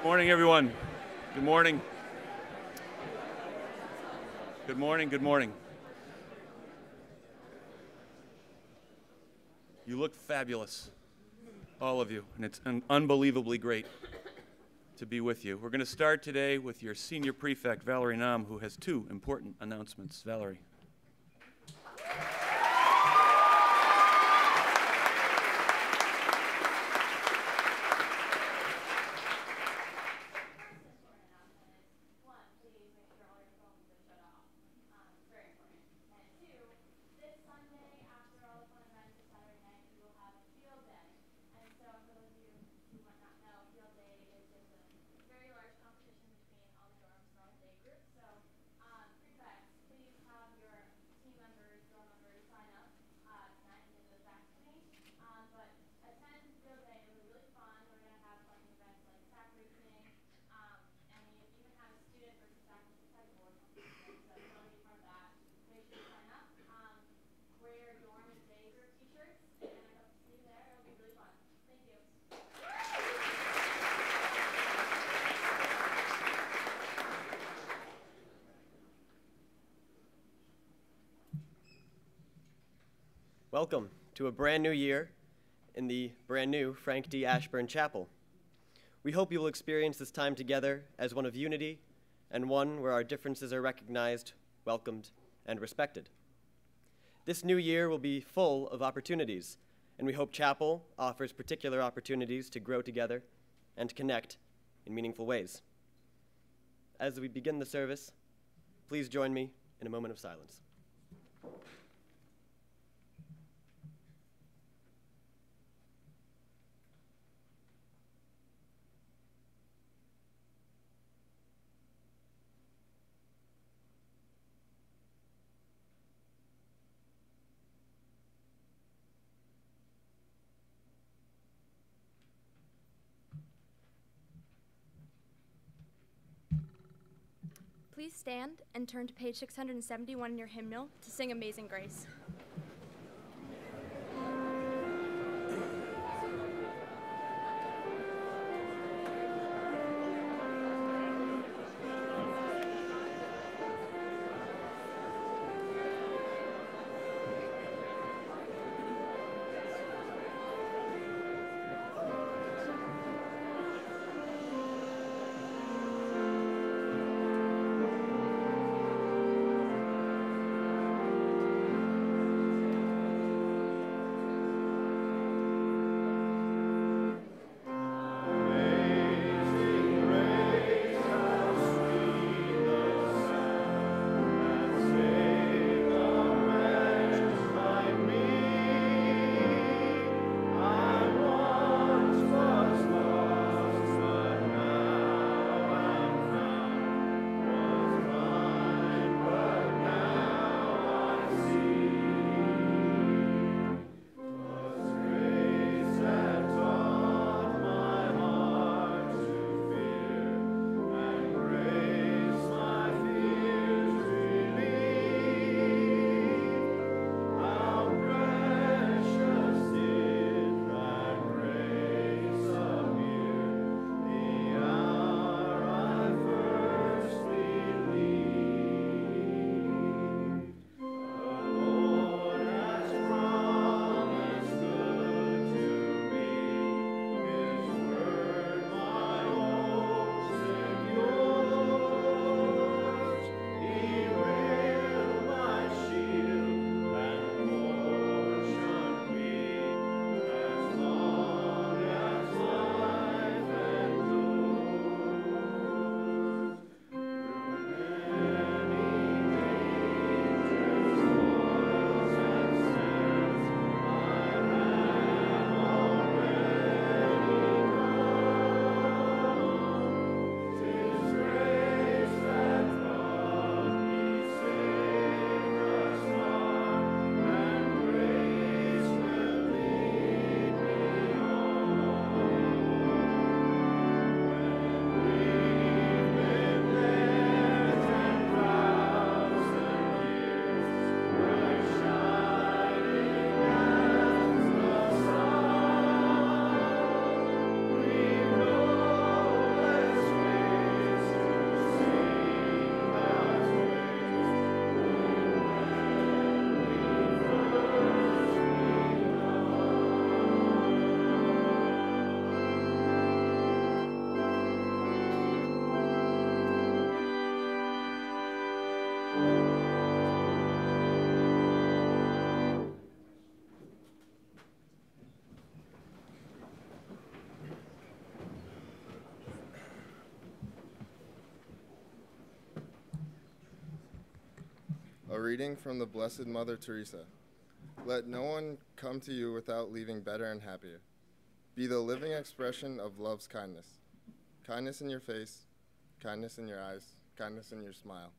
Morning, everyone. Good morning. Good morning, good morning. You look fabulous, all of you, and it's unbelievably great to be with you. We're going to start today with your senior prefect, Valerie Nam, who has two important announcements. Valerie. Welcome to a brand new year in the brand new Frank D. Ashburn Chapel. We hope you will experience this time together as one of unity and one where our differences are recognized, welcomed, and respected. This new year will be full of opportunities, and we hope Chapel offers particular opportunities to grow together and to connect in meaningful ways. As we begin the service, please join me in a moment of silence. Please stand and turn to page 671 in your hymnal to sing Amazing Grace. A reading from the Blessed Mother Teresa. Let no one come to you without leaving better and happier. Be the living expression of love's kindness. Kindness in your face, kindness in your eyes, kindness in your smile.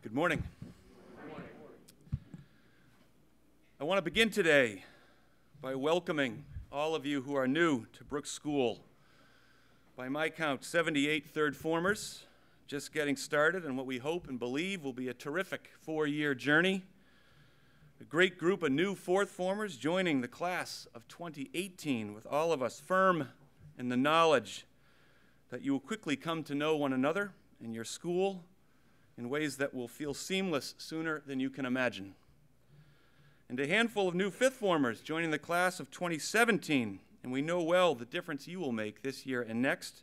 Good morning. I want to begin today by welcoming all of you who are new to Brooks School. By my count, 78 third formers, just getting started on what we hope and believe will be a terrific 4-year journey. A great group of new fourth formers joining the class of 2018, with all of us firm in the knowledge that you will quickly come to know one another and your school in ways that will feel seamless sooner than you can imagine. And a handful of new fifth formers joining the class of 2017, and we know well the difference you will make this year and next.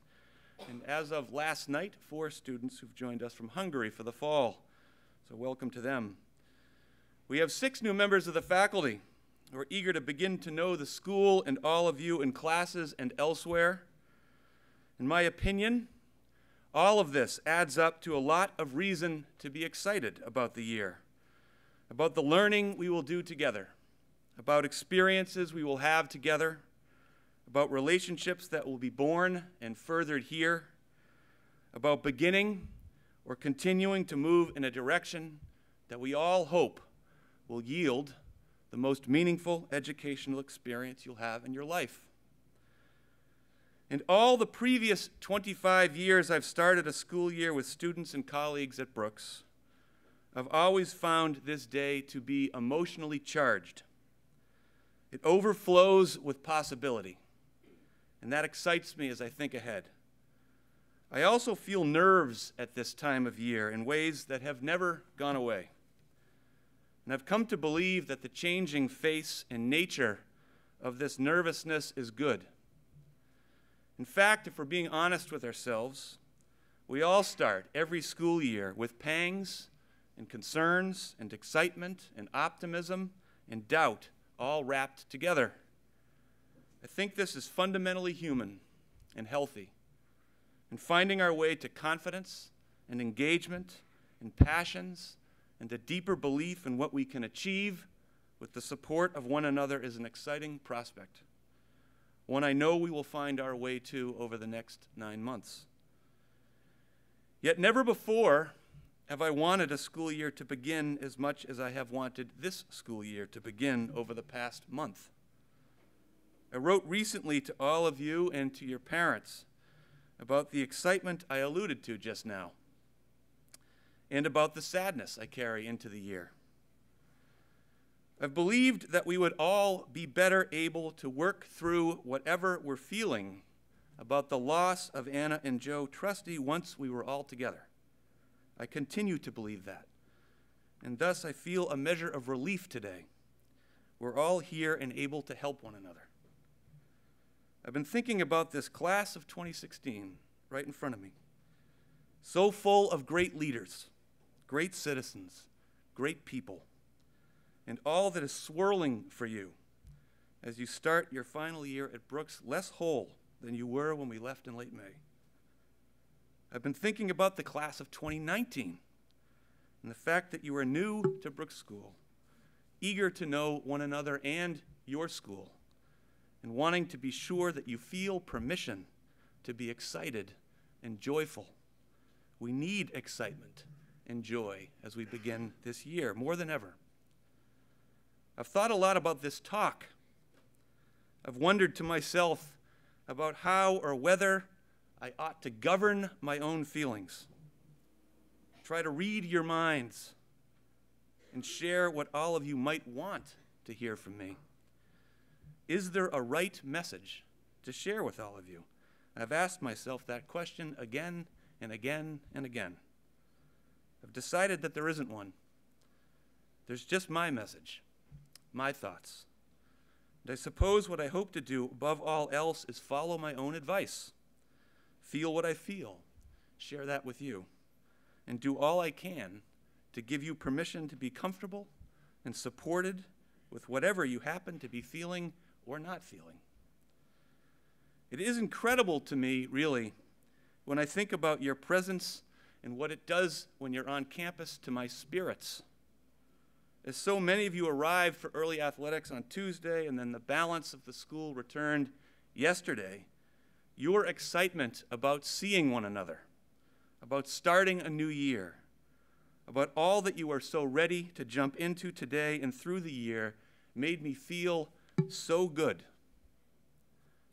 And as of last night, 4 students who've joined us from Hungary for the fall, so welcome to them. We have 6 new members of the faculty who are eager to begin to know the school and all of you in classes and elsewhere. In my opinion, all of this adds up to a lot of reason to be excited about the year, about the learning we will do together, about experiences we will have together, about relationships that will be born and furthered here, about beginning or continuing to move in a direction that we all hope will yield the most meaningful educational experience you'll have in your life. In all the previous 25 years I've started a school year with students and colleagues at Brooks, I've always found this day to be emotionally charged. It overflows with possibility, and that excites me as I think ahead. I also feel nerves at this time of year in ways that have never gone away. And I've come to believe that the changing face and nature of this nervousness is good. In fact, if we're being honest with ourselves, we all start every school year with pangs and concerns and excitement and optimism and doubt all wrapped together. I think this is fundamentally human and healthy, and finding our way to confidence and engagement and passions and a deeper belief in what we can achieve with the support of one another is an exciting prospect, one I know we will find our way to over the next 9 months. Yet never before have I wanted a school year to begin as much as I have wanted this school year to begin over the past month. I wrote recently to all of you and to your parents about the excitement I alluded to just now, and about the sadness I carry into the year. I've believed that we would all be better able to work through whatever we're feeling about the loss of Anna and Joe Trusty once we were all together. I continue to believe that, and thus I feel a measure of relief today. We're all here and able to help one another. I've been thinking about this class of 2016 right in front of me, so full of great leaders, great citizens, great people, and all that is swirling for you as you start your final year at Brooks less whole than you were when we left in late May. I've been thinking about the class of 2019 and the fact that you are new to Brooks School, eager to know one another and your school, and wanting to be sure that you feel permission to be excited and joyful. We need excitement and joy as we begin this year, more than ever. I've thought a lot about this talk. I've wondered to myself about how or whether I ought to govern my own feelings, try to read your minds, and share what all of you might want to hear from me. Is there a right message to share with all of you? I've asked myself that question again and again and again. I've decided that there isn't one. There's just my message, my thoughts. And I suppose what I hope to do above all else is follow my own advice. Feel what I feel, share that with you, and do all I can to give you permission to be comfortable and supported with whatever you happen to be feeling or not feeling. It is incredible to me, really, when I think about your presence and what it does when you're on campus to my spirits. As so many of you arrived for early athletics on Tuesday and then the balance of the school returned yesterday, your excitement about seeing one another, about starting a new year, about all that you are so ready to jump into today and through the year made me feel so good.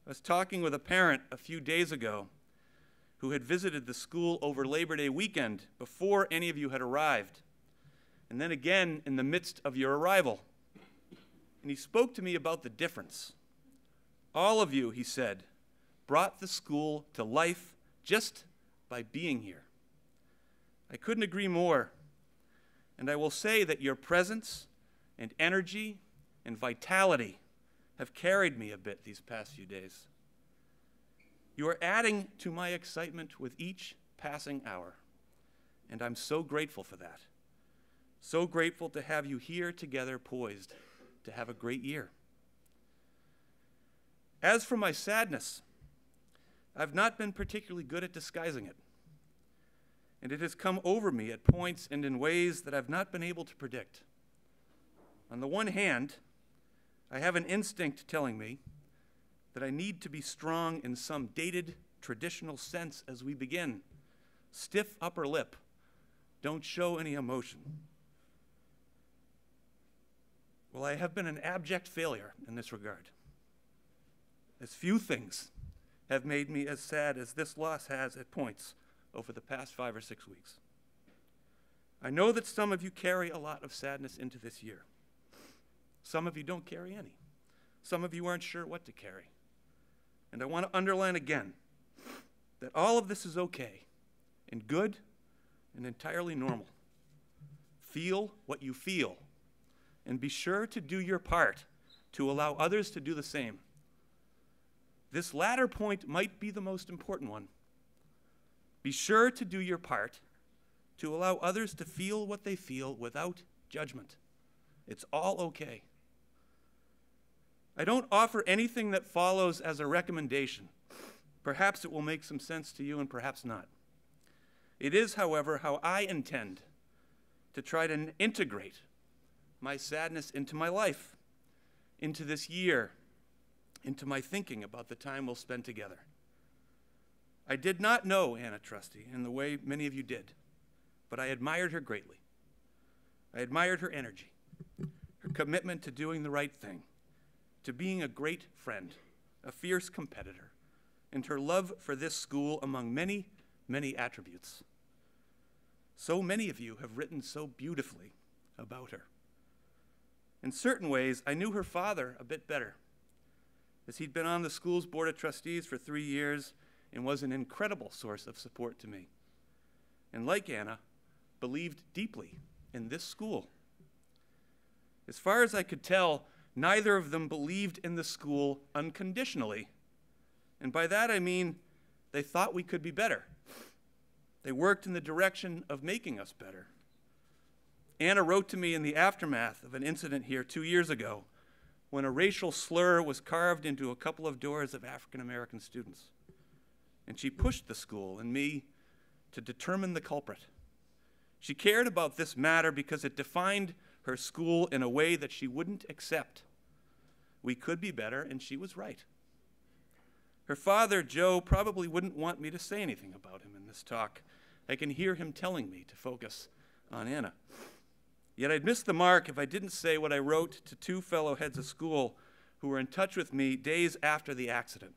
I was talking with a parent a few days ago who had visited the school over Labor Day weekend before any of you had arrived, and then again in the midst of your arrival. And he spoke to me about the difference. All of you, he said, brought the school to life just by being here. I couldn't agree more. And I will say that your presence and energy and vitality have carried me a bit these past few days. You are adding to my excitement with each passing hour, and I'm so grateful for that. So grateful to have you here together, poised to have a great year. As for my sadness, I've not been particularly good at disguising it, and it has come over me at points and in ways that I've not been able to predict. On the one hand, I have an instinct telling me that I need to be strong in some dated, traditional sense as we begin. Stiff upper lip. Don't show any emotion. Well, I have been an abject failure in this regard. As few things have made me as sad as this loss has at points over the past 5 or 6 weeks. I know that some of you carry a lot of sadness into this year. Some of you don't carry any. Some of you aren't sure what to carry. And I want to underline again that all of this is okay and good and entirely normal. Feel what you feel, and be sure to do your part to allow others to do the same. This latter point might be the most important one. Be sure to do your part to allow others to feel what they feel without judgment. It's all okay. I don't offer anything that follows as a recommendation. Perhaps it will make some sense to you and perhaps not. It is, however, how I intend to try to integrate my sadness into my life, into this year, into my thinking about the time we'll spend together. I did not know Anna Trusty in the way many of you did, but I admired her greatly. I admired her energy, her commitment to doing the right thing, to being a great friend, a fierce competitor, and her love for this school among many, many attributes. So many of you have written so beautifully about her. In certain ways, I knew her father a bit better, as he'd been on the school's board of trustees for 3 years and was an incredible source of support to me. And like Anna, believed deeply in this school. As far as I could tell, neither of them believed in the school unconditionally. And by that I mean they thought we could be better. They worked in the direction of making us better. Anna wrote to me in the aftermath of an incident here 2 years ago when a racial slur was carved into a couple of doors of African American students. And she pushed the school and me to determine the culprit. She cared about this matter because it defined her school in a way that she wouldn't accept. We could be better, and she was right. Her father, Joe, probably wouldn't want me to say anything about him in this talk. I can hear him telling me to focus on Anna. Yet I'd miss the mark if I didn't say what I wrote to 2 fellow heads of school who were in touch with me days after the accident.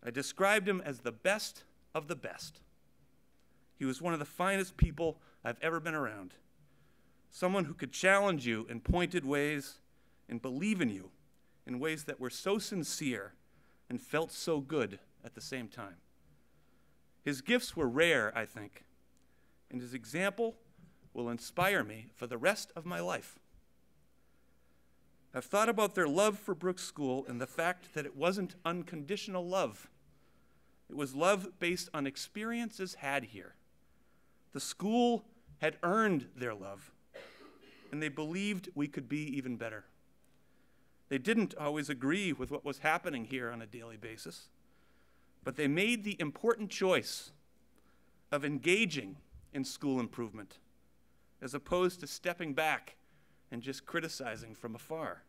I described him as the best of the best. He was one of the finest people I've ever been around. Someone who could challenge you in pointed ways and believe in you in ways that were so sincere and felt so good at the same time. His gifts were rare, I think, and his example will inspire me for the rest of my life. I've thought about their love for Brooks School and the fact that it wasn't unconditional love. It was love based on experiences had here. The school had earned their love. and they believed we could be even better. They didn't always agree with what was happening here on a daily basis, but they made the important choice of engaging in school improvement as opposed to stepping back and just criticizing from afar.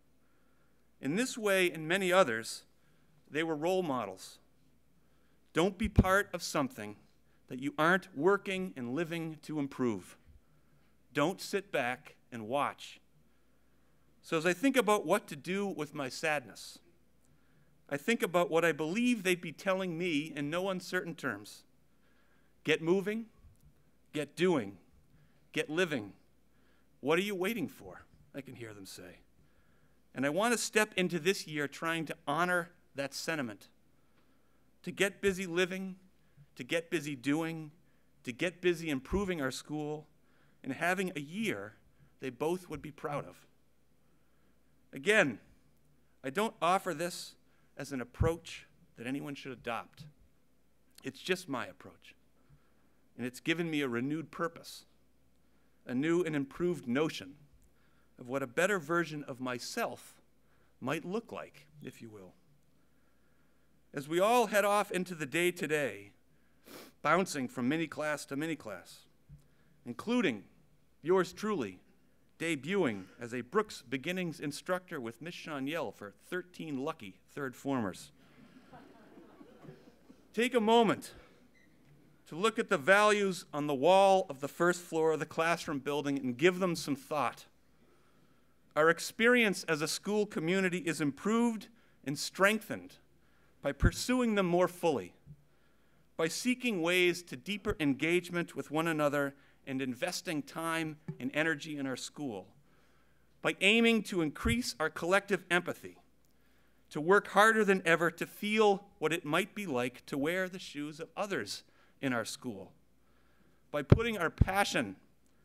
In this way and many others, they were role models. Don't be part of something that you aren't working and living to improve. Don't sit back and watch. So as I think about what to do with my sadness, I think about what I believe they'd be telling me in no uncertain terms. Get moving, get doing, get living. What are you waiting for? I can hear them say. And I want to step into this year trying to honor that sentiment. To get busy living, to get busy doing, to get busy improving our school, and having a year they both would be proud of. Again, I don't offer this as an approach that anyone should adopt. It's just my approach. And it's given me a renewed purpose, a new and improved notion of what a better version of myself might look like, if you will. As we all head off into the day today, bouncing from mini class to mini class, including yours truly, debuting as a Brooks Beginnings instructor with Miss Shaniel for 13 lucky third formers. Take a moment to look at the values on the wall of the first floor of the classroom building and give them some thought. Our experience as a school community is improved and strengthened by pursuing them more fully, by seeking ways to deeper engagement with one another and investing time and energy in our school, by aiming to increase our collective empathy, to work harder than ever to feel what it might be like to wear the shoes of others in our school, by putting our passion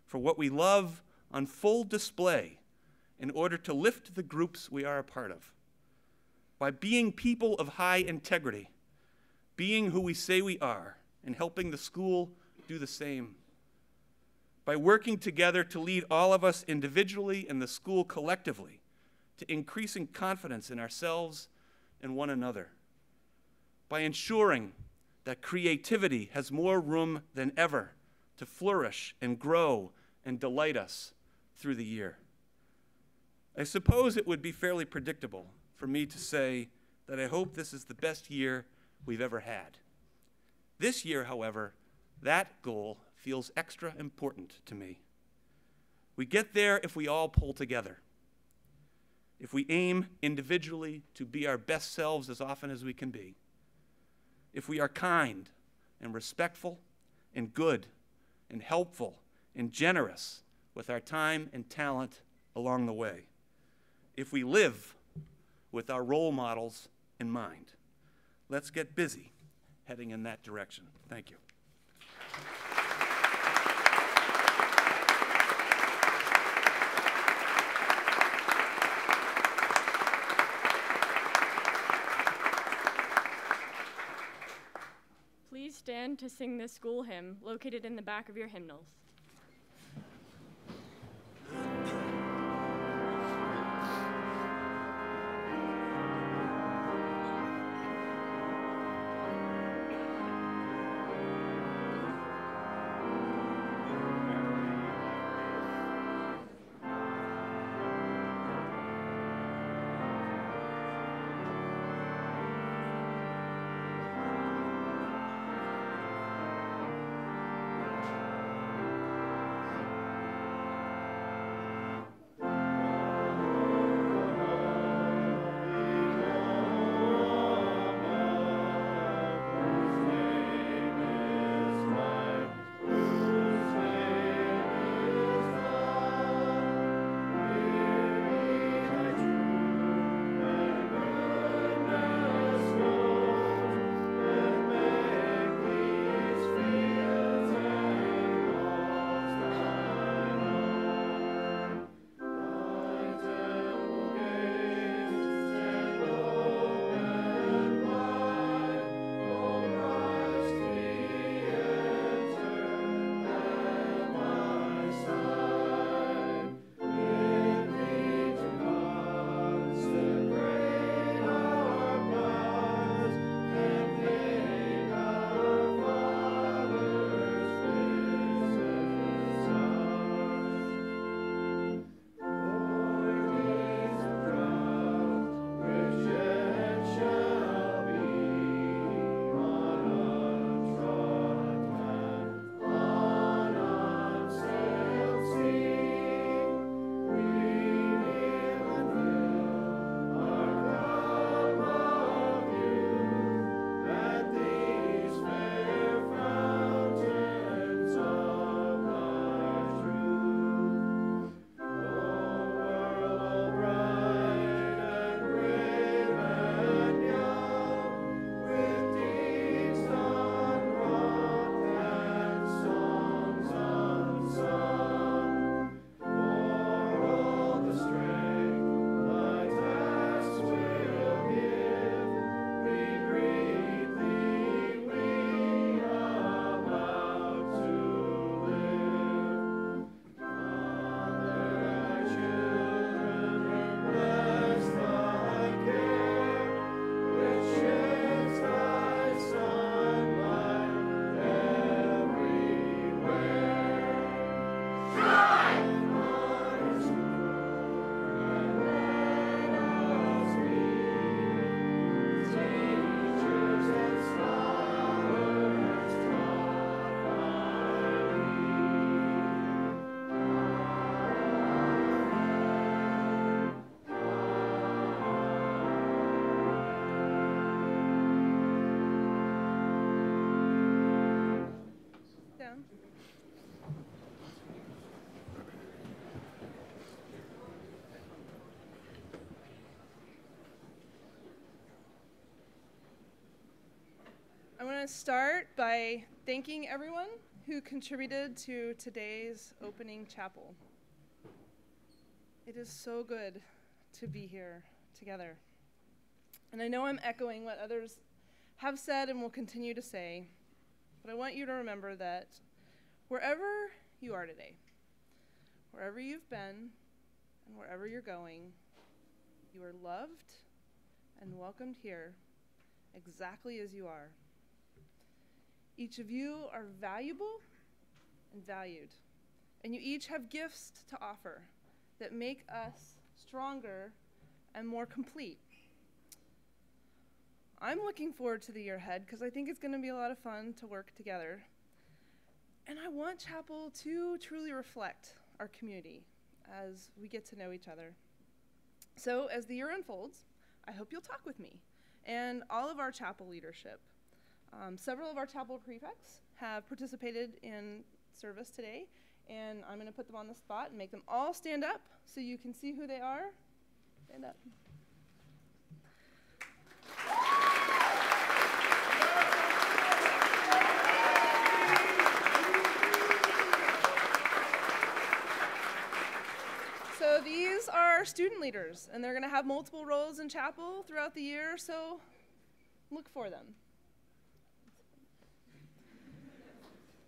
for what we love on full display in order to lift the groups we are a part of, by being people of high integrity, being who we say we are, and helping the school do the same, by working together to lead all of us individually and the school collectively to increasing confidence in ourselves and one another, by ensuring that creativity has more room than ever to flourish and grow and delight us through the year. I suppose it would be fairly predictable for me to say that I hope this is the best year we've ever had. This year, however, that goal feels extra important to me. We get there if we all pull together, if we aim individually to be our best selves as often as we can be, if we are kind and respectful and good and helpful and generous with our time and talent along the way, if we live with our role models in mind. Let's get busy heading in that direction. Thank you. Please stand to sing this school hymn located in the back of your hymnals. to start by thanking everyone who contributed to today's opening chapel. It is so good to be here together. And I know I'm echoing what others have said and will continue to say, but I want you to remember that wherever you are today, wherever you've been, and wherever you're going, you are loved and welcomed here exactly as you are. Each of you are valuable and valued, and you each have gifts to offer that make us stronger and more complete. I'm looking forward to the year ahead because I think it's going to be a lot of fun to work together. And I want Chapel to truly reflect our community as we get to know each other. So as the year unfolds, I hope you'll talk with me and all of our chapel leadership. Several of our chapel prefects have participated in service today, and I'm going to put them on the spot and make them all stand up so you can see who they are. Stand up. So these are student leaders, and they're going to have multiple roles in chapel throughout the year, so look for them.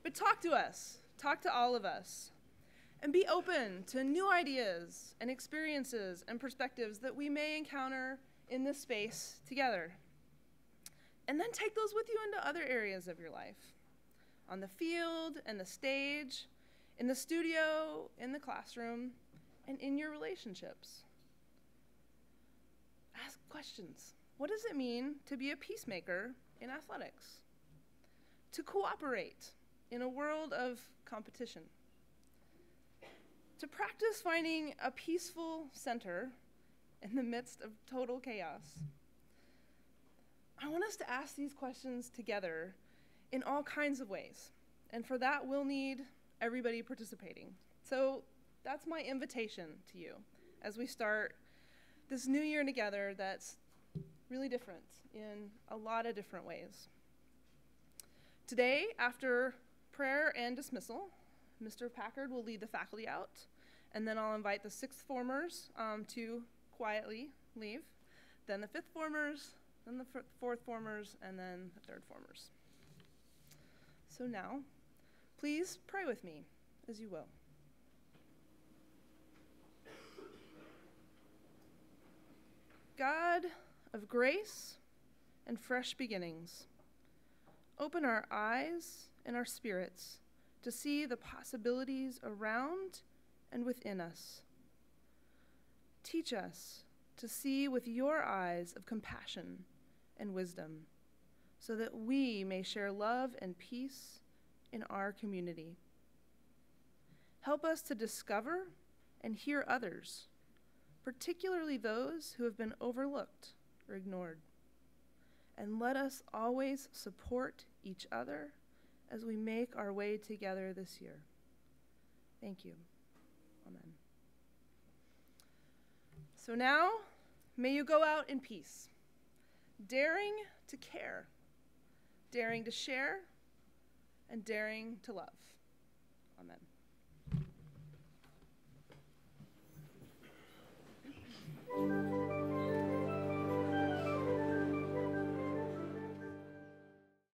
But talk to us, talk to all of us, and be open to new ideas and experiences and perspectives that we may encounter in this space together. And then take those with you into other areas of your life, on the field and the stage, in the studio, in the classroom, and in your relationships. Ask questions. What does it mean to be a peacemaker in athletics? To cooperate in a world of competition? To practice finding a peaceful center in the midst of total chaos? I want us to ask these questions together in all kinds of ways. And for that, we'll need everybody participating. So that's my invitation to you as we start this new year together that's really different in a lot of different ways. Today, after prayer and dismissal, Mr. Packard will lead the faculty out, and then I'll invite the sixth formers to quietly leave, then the fifth formers, then the fourth formers, and then the third formers. So now, please pray with me as you will. God of grace and fresh beginnings, open our eyes and our spirits to see the possibilities around and within us. Teach us to see with your eyes of compassion and wisdom, so that we may share love and peace in our community. Help us to discover and hear others, particularly those who have been overlooked or ignored. And let us always support each other as we make our way together this year. Thank you. Amen. So now, may you go out in peace, daring to care, daring to share, and daring to love. Amen. Thank you.